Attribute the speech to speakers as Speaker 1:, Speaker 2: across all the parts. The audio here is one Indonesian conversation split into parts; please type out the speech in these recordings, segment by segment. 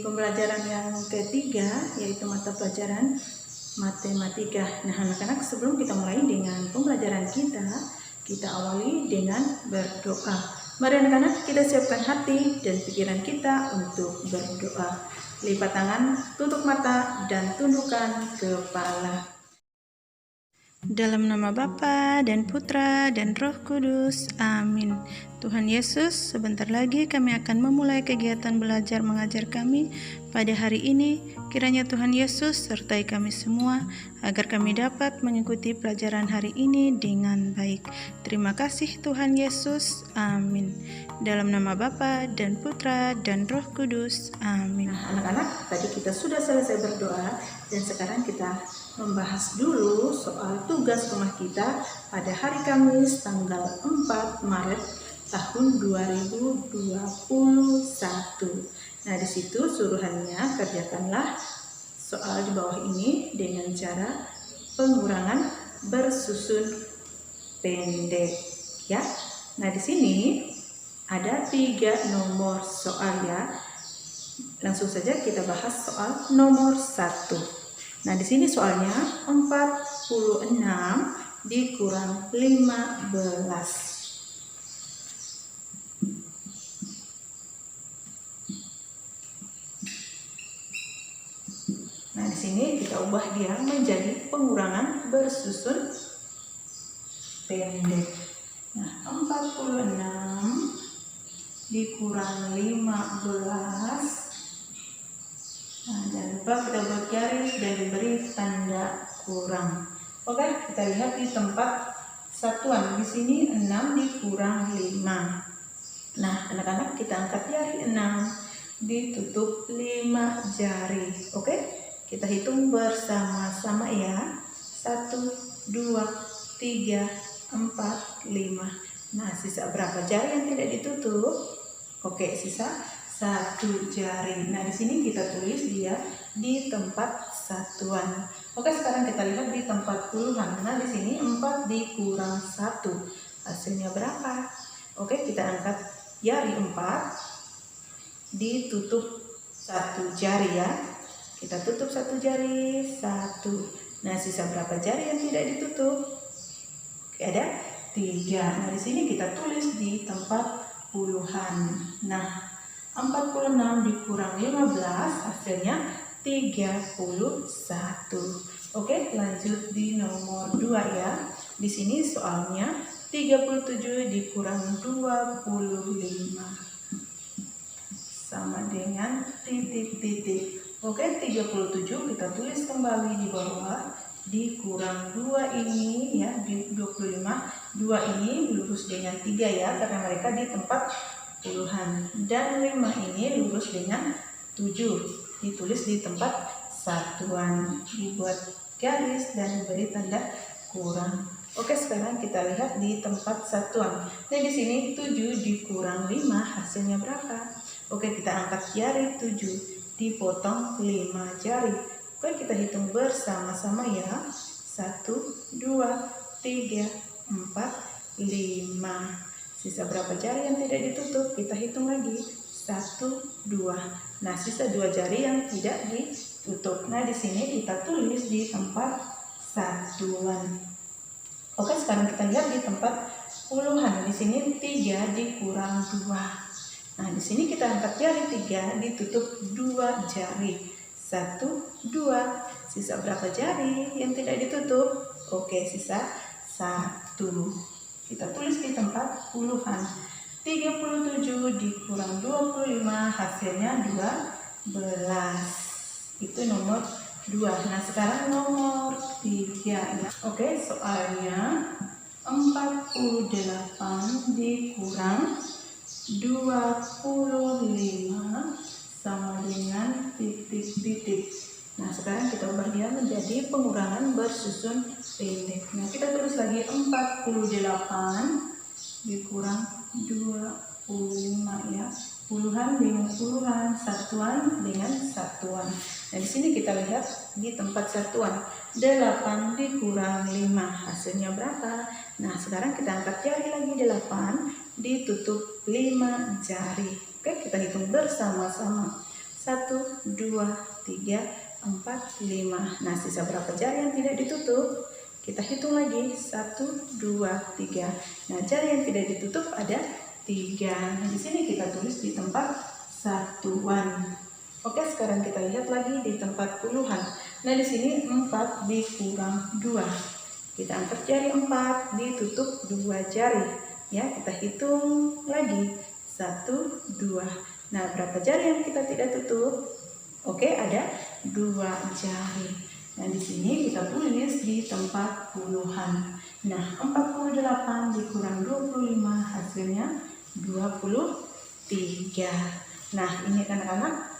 Speaker 1: pembelajaran yang ketiga, yaitu mata pelajaran matematika. Nah anak-anak, sebelum kita mulai dengan pembelajaran kita awali dengan berdoa. Mari anak-anak, kita siapkan hati dan pikiran kita untuk berdoa. Lipat tangan, tutup mata, dan tundukkan kepala. Dalam nama Bapa dan Putra dan Roh Kudus, amin. Tuhan Yesus, sebentar lagi kami akan memulai kegiatan belajar mengajar kami pada hari ini. Kiranya Tuhan Yesus sertai kami semua, agar kami dapat mengikuti pelajaran hari ini dengan baik. Terima kasih Tuhan Yesus, amin. Dalam nama Bapa dan Putra dan Roh Kudus, amin. Nah anak-anak, tadi kita sudah selesai berdoa, dan sekarang kita membahas dulu soal tugas rumah kita pada hari Kamis tanggal 4 Maret tahun 2021. Nah, di situ suruhannya kerjakanlah soal di bawah ini dengan cara pengurangan bersusun pendek, ya. Nah, di sini ada 3 nomor soal, ya. Langsung saja kita bahas soal nomor 1. Nah, di sini soalnya 46 dikurang 15. Nah, di sini kita ubah dia menjadi pengurangan bersusun pendek. Nah, 46 dikurang 15. Nah, jangan lupa kita buat garis dan diberi tanda kurang. Oke, kita lihat di tempat satuan. Di sini 6 dikurang 5. Nah, anak-anak, kita angkat jari 6, ditutup 5 jari. Oke, kita hitung bersama-sama ya. 1, 2, 3, 4, 5. Nah, sisa berapa jari yang tidak ditutup? Oke, sisa 1 jari. Nah, di sini kita tulis dia di tempat satuan. Oke, sekarang kita lihat di tempat puluhan. Nah, di sini 4 dikurang 1. Hasilnya berapa? Oke, kita angkat jari 4, ditutup 1 jari ya. Kita tutup 1 jari, 1. Nah, sisa berapa jari yang tidak ditutup? Oke, ada 3. Nah, di sini kita tulis di tempat puluhan. Nah, 46 dikurang 15 hasilnya 31. Oke, lanjut di nomor 2 ya. Di sini soalnya 37 dikurang 25 sama dengan titik-titik. Oke, 37 kita tulis kembali di bawah, dikurang 2 ini ya, di 25. 2 ini lurus dengan 3 ya, karena mereka di tempat puluhan, dan 5 ini lurus dengan 7, ditulis di tempat satuan, dibuat garis dan diberi tanda kurang. Oke, sekarang kita lihat di tempat satuan. Nah, di sini 7 dikurang 5 hasilnya berapa? Oke, kita angkat jari 7, dipotong 5 jari. Oke, kita hitung bersama-sama ya. 1, 2, 3, 4, 5. Sisa berapa jari yang tidak ditutup? Kita hitung lagi. 1, 2. Nah, sisa 2 jari yang tidak ditutup. Nah, di sini kita tulis di tempat satuan. Oke, sekarang kita lihat di tempat puluhan. Di sini 3 dikurang 2. Nah, di sini kita angkat jari 3, ditutup 2 jari. 1, 2. Sisa berapa jari yang tidak ditutup? Oke, sisa 1. Kita tulis di tempat puluhan. 37 dikurang 25 hasilnya 12. Itu nomor 2. Nah, sekarang nomor 3 ya. Oke, soalnya 48 dikurang 25 sama dengan titik-titik. Nah, sekarang kita ubah dia menjadi pengurangan bersusun pendek. Nah, kita tulis lagi 48 dikurang 25 ya. Puluhan dengan puluhan, satuan dengan satuan. Nah, di sini kita lihat di tempat satuan. 8 dikurang 5 hasilnya berapa? Nah, sekarang kita angkat jari lagi 8, ditutup 5 jari. Oke, kita hitung bersama-sama. 1, 2, 3, 4, 5. Nah, sisa berapa jari yang tidak ditutup? Kita hitung lagi, 1, 2, 3. Nah, jari yang tidak ditutup ada 3. Nah, di sini kita tulis di tempat satuan. Oke, sekarang kita lihat lagi di tempat puluhan. Nah, di sini 4 dikurang 2. Kita angkat jari 4, ditutup 2 jari. Ya, kita hitung lagi. 1, 2. Nah, berapa jari yang kita tidak tutup? Oke, ada 2 jari. Nah, di sini kita tulis di tempat puluhan. Nah, 48 dikurang 25 hasilnya 23. Nah, ini anak-anak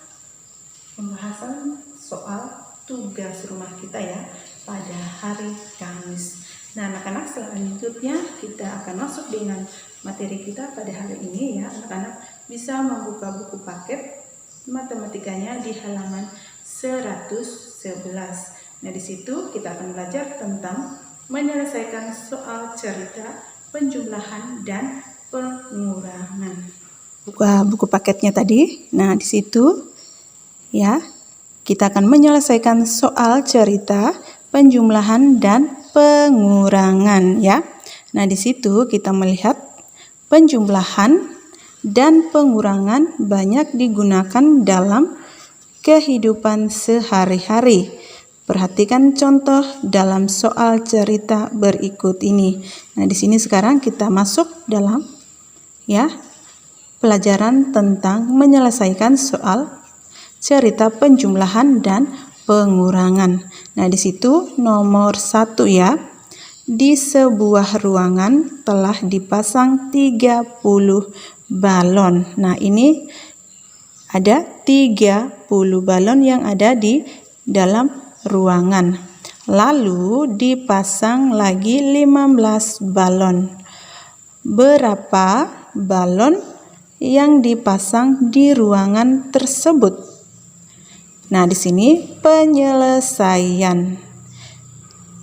Speaker 1: pembahasan soal tugas rumah kita ya pada hari Kamis. Nah, anak-anak, selanjutnya kita akan masuk dengan materi kita pada hari ini ya. Anak-anak bisa membuka buku paket matematikanya di halaman 111. Nah, di situ kita akan belajar tentang menyelesaikan soal cerita, penjumlahan, dan pengurangan. Buka buku paketnya tadi. Nah, di situ ya, kita akan menyelesaikan soal cerita, penjumlahan, dan pengurangan ya. Nah, di situ kita melihat penjumlahan dan pengurangan banyak digunakan dalam kehidupan sehari-hari. Perhatikan contoh dalam soal cerita berikut ini. Nah, di sini sekarang kita masuk dalam ya pelajaran tentang menyelesaikan soal cerita, penjumlahan, dan pengurangan. Nah, di situ nomor 1 ya. Di sebuah ruangan telah dipasang 30 balon. Nah, ini ada 30 balon yang ada di dalam ruangan. Lalu dipasang lagi 15 balon. Berapa balon yang dipasang di ruangan tersebut? Nah, di sini penyelesaian.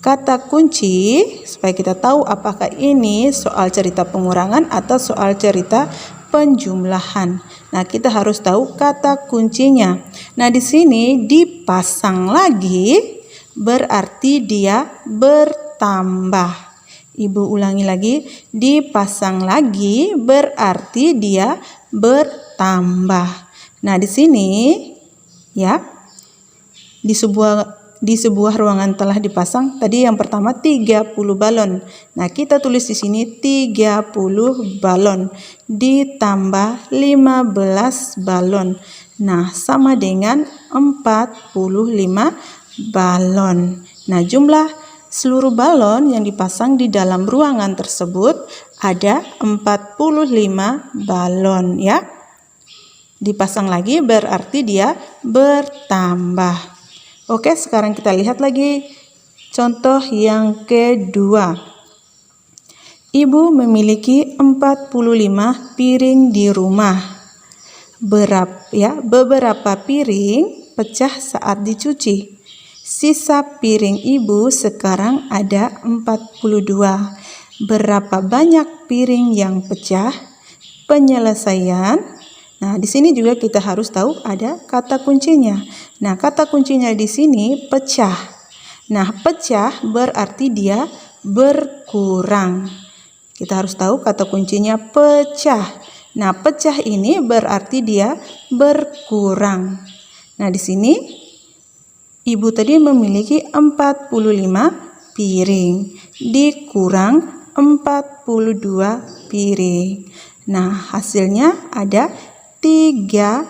Speaker 1: Kata kunci supaya kita tahu apakah ini soal cerita pengurangan atau soal cerita penjumlahan. Nah, kita harus tahu kata kuncinya. Nah, di sini dipasang lagi berarti dia bertambah. Ibu ulangi lagi, dipasang lagi berarti dia bertambah. Nah, di sini ya, di sebuah ruangan telah dipasang tadi yang pertama 30 balon. Nah, kita tulis di sini 30 balon ditambah 15 balon. Nah, sama dengan 45 balon. Nah, jumlah seluruh balon yang dipasang di dalam ruangan tersebut ada 45 balon ya. Dipasang lagi berarti dia bertambah. Oke, sekarang kita lihat lagi contoh yang kedua. Ibu memiliki 45 piring di rumah. Beberapa piring pecah saat dicuci. Sisa piring ibu sekarang ada 42. Berapa banyak piring yang pecah? Penyelesaian. Nah, di sini juga kita harus tahu ada kata kuncinya. Nah, kata kuncinya di sini pecah. Nah, pecah berarti dia berkurang. Kita harus tahu kata kuncinya pecah. Nah, pecah ini berarti dia berkurang. Nah, di sini ibu tadi memiliki 45 piring dikurang 42 piring. Nah, hasilnya ada 3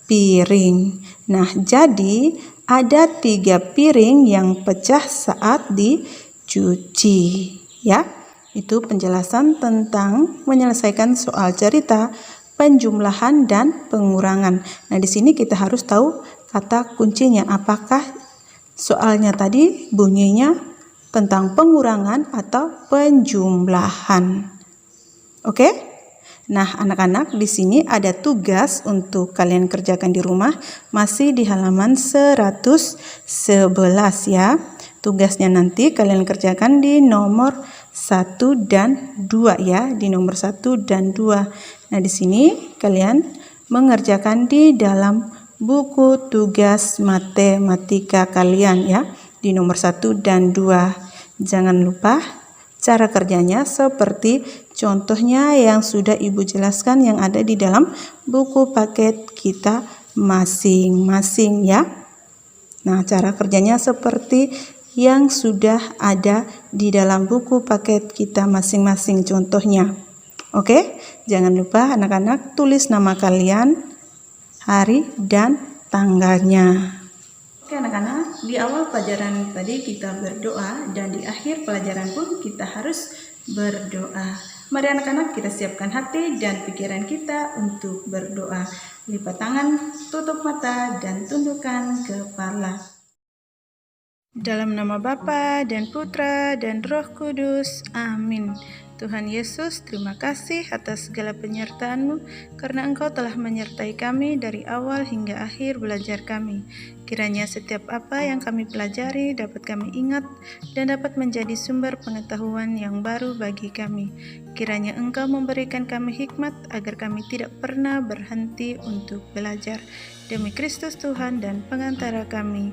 Speaker 1: piring. Nah, jadi ada 3 piring yang pecah saat dicuci. Ya, itu penjelasan tentang menyelesaikan soal cerita, penjumlahan, dan pengurangan. Nah, di sini kita harus tahu kata kuncinya. Apakah soalnya tadi bunyinya tentang pengurangan atau penjumlahan? Oke? Nah, anak-anak, di sini ada tugas untuk kalian kerjakan di rumah, masih di halaman 111 ya. Tugasnya nanti kalian kerjakan di nomor 1 dan 2 ya, di nomor 1 dan 2. Nah, di sini kalian mengerjakan di dalam buku tugas matematika kalian ya, di nomor 1 dan 2. Jangan lupa cara kerjanya seperti contohnya yang sudah Ibu jelaskan yang ada di dalam buku paket kita masing-masing ya. Nah, cara kerjanya seperti yang sudah ada di dalam buku paket kita masing-masing contohnya. Oke, jangan lupa anak-anak tulis nama kalian, hari dan tanggalnya. Oke anak-anak, di awal pelajaran tadi kita berdoa dan di akhir pelajaran pun kita harus berdoa. Mari anak-anak kita siapkan hati dan pikiran kita untuk berdoa. Lipat tangan, tutup mata, dan tundukkan kepala. Dalam nama Bapa dan Putra dan Roh Kudus, amin. Tuhan Yesus, terima kasih atas segala penyertaan-Mu, karena Engkau telah menyertai kami dari awal hingga akhir belajar kami. Kiranya setiap apa yang kami pelajari dapat kami ingat dan dapat menjadi sumber pengetahuan yang baru bagi kami. Kiranya Engkau memberikan kami hikmat agar kami tidak pernah berhenti untuk belajar. Demi Kristus Tuhan dan pengantara kami.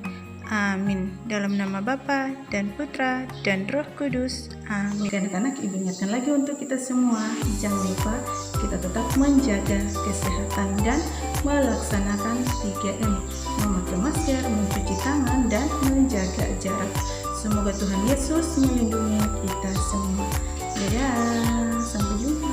Speaker 1: Amin. Dalam nama Bapa dan Putra dan Roh Kudus. Amin. Anak-anak, Ibu ingatkan lagi untuk kita semua, jangan lupa kita tetap menjaga kesehatan dan melaksanakan 3M, memakai masker, mencuci tangan, dan menjaga jarak. Semoga Tuhan Yesus melindungi kita semua. Dadah, sampai jumpa.